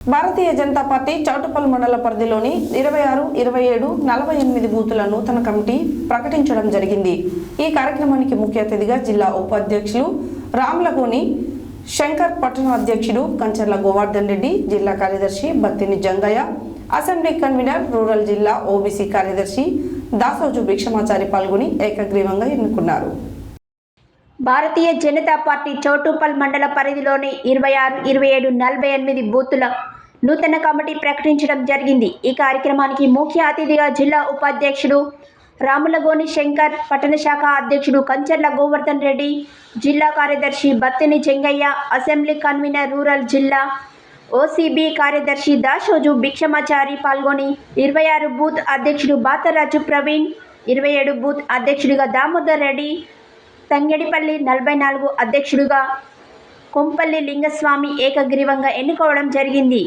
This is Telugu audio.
భారతీయ జనతా పార్టీ చౌటుప్పల్ మండల పరిధిలోని 26, 27, 48 బూతుల నూతన కమిటీ ప్రకటించడం జరిగింది. ఈ కార్యక్రమానికి ముఖ్య అతిథిగా జిల్లా ఉపాధ్యక్షులు రామలగోని శంకర్, పట్టణ అధ్యక్షుడు కంచర్ల గోవర్ధన్ రెడ్డి, జిల్లా కార్యదర్శి Battini Jangaiah, assembly convener rural జిల్లా ఓబీసీ కార్యదర్శి దాసోజు భిక్షమాచారి పాల్గొని ఏకగ్రీవంగా ఎన్నుకున్నారు. భారతీయ జనతా పార్టీ చౌటుప్పల్ మండల పరిధిలోని 26, 27, 48 బూతుల నూతన కమిటీ ప్రకటించడం జరిగింది. ఈ కార్యక్రమానికి ముఖ్య అతిథిగా జిల్లా ఉపాధ్యక్షుడు రాములగోని శంకర్, పట్టణ శాఖ అధ్యక్షుడు కంచర్ల గోవర్ధన్ రెడ్డి, జిల్లా కార్యదర్శి Battini Jangaiah, assembly convener rural జిల్లా ఓసీబీ కార్యదర్శి దాసోజు భిక్షమాచారి పాల్గొని 26 బూత్ అధ్యక్షుడు బాతరాజు ప్రవీణ్, 27 బూత్ అధ్యక్షుడిగా దామోదర్ రెడ్డి, తంగెడిపల్లి 44 అధ్యక్షుడిగా కొంపల్లి లింగస్వామి ఏకగ్రీవంగా ఎన్నుకోవడం జరిగింది.